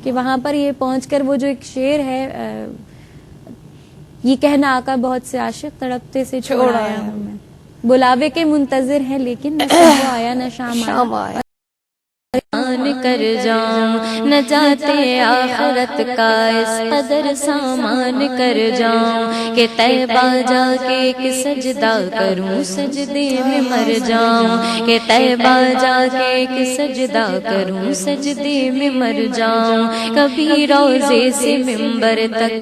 کہ وہاں پر یہ پہنچ کر وہ جو ایک شعر ہے یہ کہنا آقا بہت سے عاشق تڑپتے سے چھوڑ آیا ہوں میں، بلاوے کے منتظر ہیں لیکن نہ صبح آیا نہ شام آیا، کر جاؤں نہ جاتے آخرت کا اس قدر سامان کر جاؤں کہ طیبہ جا کے ایک سجدہ کروں سجدے میں مر جاؤں، کہ طیبہ جا کے ایک سجدہ کروں سجدے میں مر جاؤں، کبھی روضے سے منبر تک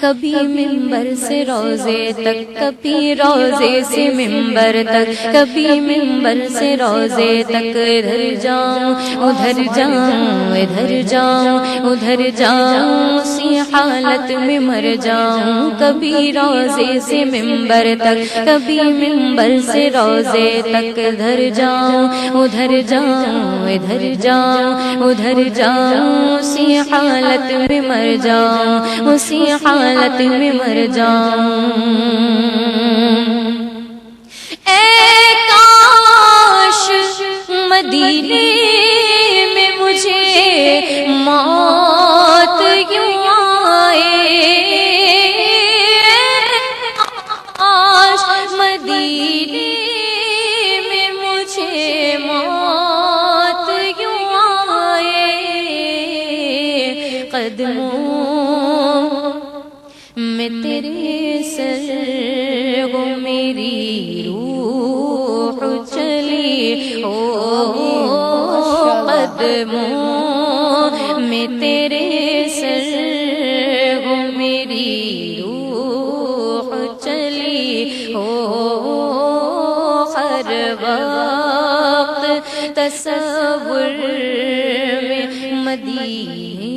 کبھی منبر سے روضے تک، کبھی روضے سے منبر تک، کبھی منبر سے روضے تک، ادھر جاؤں ادھر جاؤں ادھر جاؤں ادھر جاؤں اسی حالت میں مر جاؤں، کبھی روضے سے منبر تک کبھی منبر سے روضے تک، ادھر جاؤں ادھر جاؤں ادھر جاؤں ادھر جاؤں اسی حالت میں مر جاؤں، اسی حالت میں مر جاؤں۔ اے کاش مدینے میں مجھے موت یوں آئے، کاش مدینے میں مجھے موت یوں آئے، قدموں میں تیرے سر وہ میری روح چلی، قدموں میں تیرے سر وہ میری روح چلی، ہر وقت تصور میں مدینے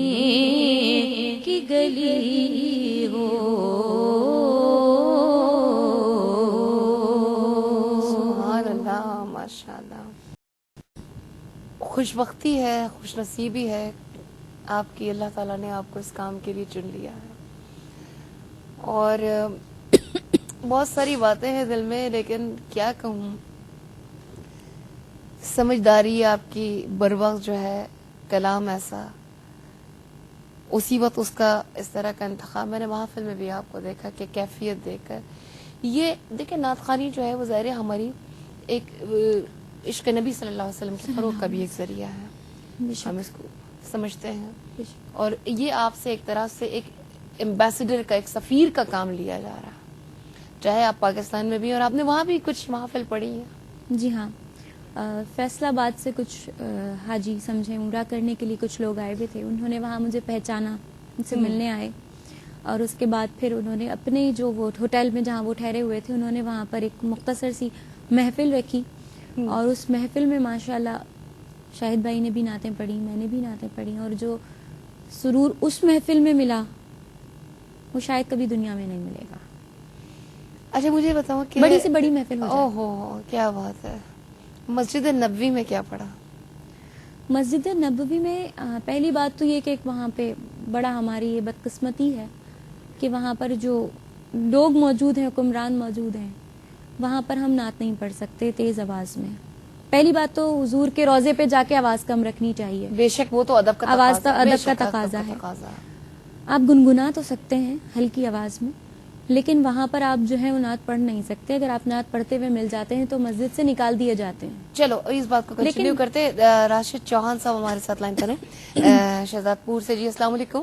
کی گلی ہو۔ سبحان اللہ، ماشاء اللہ، خوش بختی ہے، خوش نصیبی ہے آپ کی، اللہ تعالیٰ نے آپ کو اس کام کے لیے چن لیا ہے، اور بہت ساری باتیں ہیں دل میں، لیکن کیا کہوں، سمجھداری آپ کی بروقت جو ہے، کلام ایسا، اسی وقت اس کا اس طرح کا انتخاب۔ میں نے محافل میں بھی آپ کو دیکھا کہ کیفیت دیکھ کر، یہ دیکھیں نعت خوانی جو ہے وہ ظاہر ہماری ایک عشق نبی صلی اللہ علیہ وسلم کے فروغ کا بھی ایک ذریعہ ہے، ہم اس کو سمجھتے ہیں، اور یہ آپ سے ایک طرح سے ایک ایمبیسڈر کا، ایک سفیر کا کام لیا جا رہا ہے، چاہے آپ پاکستان میں بھی، اور آپ نے وہاں بھی کچھ محافل پڑھی ہیں۔ جی ہاں، فیصل آباد سے کچھ حاجی سمجھے عمرہ کرنے کے لیے کچھ لوگ آئے ہوئے تھے، انہوں نے وہاں مجھے پہچانا، ان سے ملنے آئے، اور اس کے بعد پھر انہوں نے اپنے جو وہ ہوٹل میں جہاں وہ ٹھہرے ہوئے تھے، انہوں نے وہاں پر ایک مختصر سی محفل رکھی، اور اس محفل میں ماشاءاللہ شاہد بھائی نے بھی نعتیں پڑھی، میں نے بھی نعتیں پڑھی، اور جو سرور اس محفل میں ملا وہ شاید کبھی دنیا میں نہیں ملے گا۔ اچھا مجھے بتاؤ کہ بڑی سے بڑی محفل ہو جائے۔ اوہو کیا بات ہے، مسجد نبوی میں کیا پڑھا؟ مسجد نبوی میں پہلی بات تو یہ کہ وہاں پہ بڑا ہماری یہ بدقسمتی ہے کہ وہاں پر جو لوگ موجود ہیں، حکمران موجود ہیں، وہاں پر ہم نعت نہیں پڑھ سکتے تیز آواز میں۔ پہلی بات تو حضور کے روضے پہ جا کے آواز کم رکھنی چاہیے، بے شک وہ تو ادب کا آواز تقاضا، ادب کا تقاضا ہے۔ آپ گنگنا تو سکتے ہیں ہلکی آواز میں، لیکن وہاں پر آپ جو ہے وہ نعت پڑھ نہیں سکتے۔ اگر آپ نعت پڑھتے ہوئے مل جاتے ہیں تو مسجد سے نکال دیے جاتے ہیں۔ چلو اس بات کو کنٹینیو کرتے، راشد چوہان صاحب ہمارے ساتھ لائن کریں شہزاد پور سے۔ جی السلام علیکم۔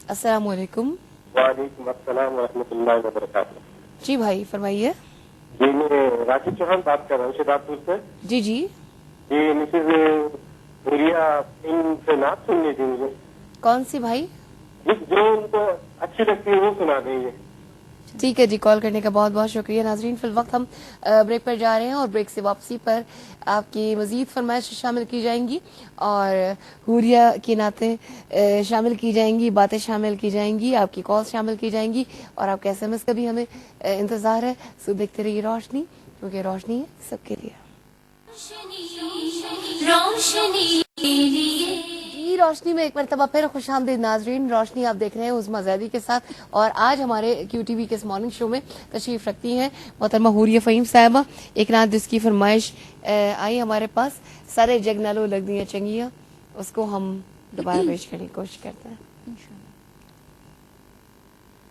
السلام علیکم۔ وعلیکم السلام ورحمۃ اللہ وبرکاتہ۔ جی بھائی فرمائیے۔ جی میں راشد چوہان بات کر رہا ہوں شہزاد پور سے۔ جی جی جی مسز حوریہ ان سے نعت سننی تھی مجھے۔ کون سی بھائی؟ جو ان کو اچھی لگتی ہے وہ سنا دیں گے۔ ٹھیک ہے جی، کال کرنے کا بہت بہت شکریہ۔ ناظرین فی الوقت ہم بریک پر جا رہے ہیں، اور بریک سے واپسی پر آپ کی مزید فرمائش شامل کی جائیں گی، اور حوریہ کی نعتیں شامل کی جائیں گی، باتیں شامل کی جائیں گی، آپ کی کال شامل کی جائیں گی، اور آپ کے ایس ایم ایس کا بھی ہمیں انتظار ہے۔ سو دیکھتے رہیے روشنی، کیونکہ روشنی ہے سب کے لیے۔ جی روشنی میں ایک مرتبہ پھر خوش آمدید ناظرین۔ روشنی آپ دیکھ رہے ہیں عظمیٰ زیدی کے ساتھ، اور آج ہمارے کیو ٹی وی کے اس مارننگ شو میں تشریف رکھتی ہیں محترمہ حوریہ فہیم صاحبہ۔ ایک نعت جس کی فرمائش آئی ہمارے پاس، سارے جگ نالو لگ دیاں چنگیاں، اس کو ہم دوبارہ پیش کرنے کی کوشش کرتے ہیں.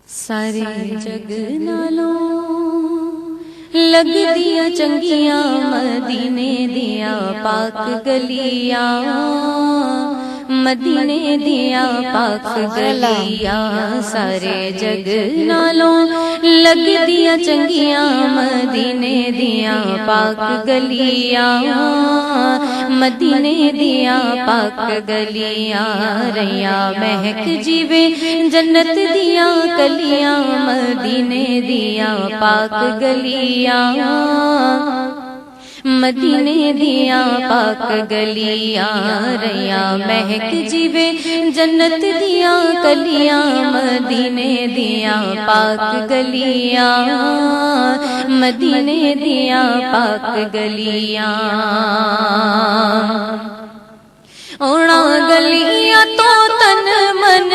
سارے جگ نالوں لگ دیا چنگیاں مدینے دیا پاک گلیاں مدینے دیا پاک گلیاں سارے جگ نالوں لگ دیا چنگیاں مدینے دیا پاک گلیاں مدینے دیا پاک گلیاں ریا مہک جیوے جنت دیا کلیاں مدینے دیا پاک گلیاں مدینے دیا پاک گلیاں ریا مہک جیوے جنت دیا کلیاں مدینے دیا پاک گلیاں مدینے دیا پاک گلیاں اوڑا گلیاں تو تن من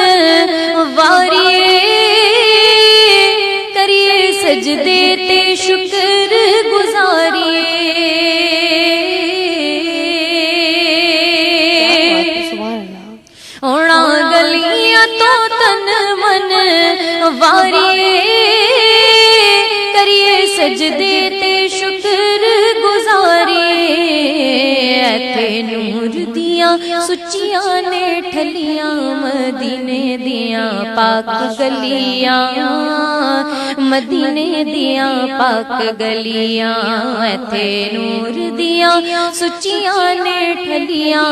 واریے کریے سجدے تے شکر گزاریے اوڑا گلیاں تو تن من واریے کریے سجدے تے شکر گزاریے ایتھے نور دیاں سچیاں نے ٹھلیاں مدینے دیاں پاک گلیاں مدینے دیاں پاک گلیاں ایتھے نور دیاں سچیاں نے ٹھلیاں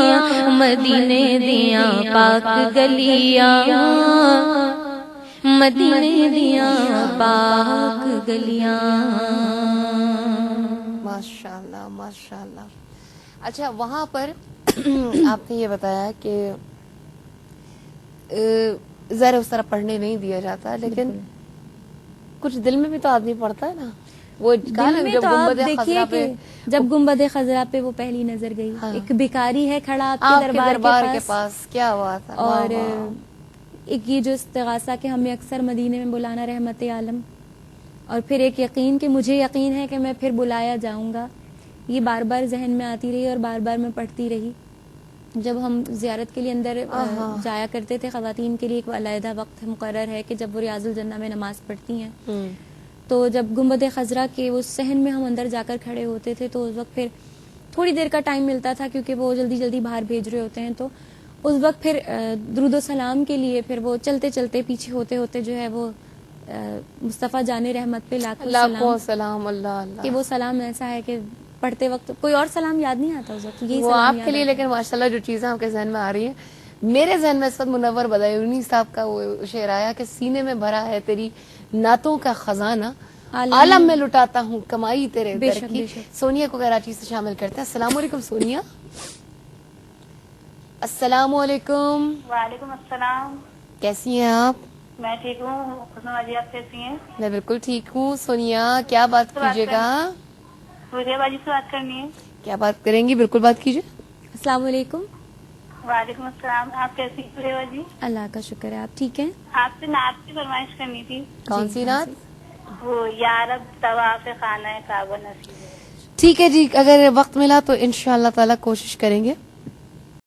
مدینے دیاں پاک گلیاں مدینے دیاں پاک گلیاں. ماشاءاللہ ماشاءاللہ. اچھا وہاں پر آپ نے یہ بتایا کہ ظاہر اس طرح پڑھنے نہیں دیا جاتا لیکن کچھ دل میں بھی تو آدمی پڑھتا ہے نا. وہ دل میں تو آپ دیکھیے کہ جب گنبد خضرا پہ وہ پہلی نظر گئی ایک بھکاری ہے کھڑا آپ کے دربار کے پاس کیا بات ہے. اور ایک یہ جو استغاثہ کہ ہمیں اکثر مدینے میں بلانا رحمت عالم اور پھر ایک یقین کہ مجھے یقین ہے کہ میں پھر بلایا جاؤں گا یہ بار بار ذہن میں آتی رہی اور بار بار میں پڑھتی رہی. جب ہم زیارت کے لیے اندر جایا کرتے تھے خواتین کے لیے ایک علیحدہ وقت مقرر ہے کہ جب وہ ریاض الجنہ میں نماز پڑھتی ہیں تو جب گنبد خضرا کے اس صحن میں ہم اندر جا کر کھڑے ہوتے تھے تو اس وقت پھر تھوڑی دیر کا ٹائم ملتا تھا کیونکہ وہ جلدی جلدی باہر بھیج رہے ہوتے ہیں تو اس وقت پھر درود و سلام کے لیے پھر وہ چلتے چلتے پیچھے ہوتے ہوتے جو ہے وہ مصطفیٰ جان رحمت پہ لاکھوں سلام اللہ اللہ کہ وہ سلام ایسا ہے کہ پڑھتے وقت کوئی اور سلام یاد نہیں آتا اس وقت یہی وہ سلام آپ کے لیے. لیکن ماشاءاللہ جو چیزیں آپ کے ذہن میں آ رہی ہیں میرے ذہن میں اس وقت منور بدایونی صاحب کا وہ شعر آیا کہ سینے میں بھرا ہے تیری نعتوں کا خزانہ عالم میں لٹاتا ہوں کمائی تیرے در کی. سونیا کو کراچی سے شامل کرتے ہیں. السلام علیکم سونیا. السلام علیکم. وعلیکم السلام. کیسی ہیں آپ؟ میں ٹھیک ہوں. حسن باجی آپ کیسی ہیں؟ میں بالکل ٹھیک ہوں. سونیا کیا بات کیجیے گا؟ سوریا باجی سے بات کرنی ہے. کیا بات کریں گی؟ بالکل بات کیجیے. السلام علیکم. وعلیکم السلام. آپ کیسی ہیں سوریا باجی؟ اللہ کا شکر ہے. آپ ٹھیک ہیں؟ آپ سے نعت کی فرمائش کرنی تھی. کون سی نعت؟ وہ یا رب طواف خانہ کعبہ نصیب ہے. ٹھیک ہے جی اگر وقت ملا تو انشاءاللہ تعالی کوشش کریں گے.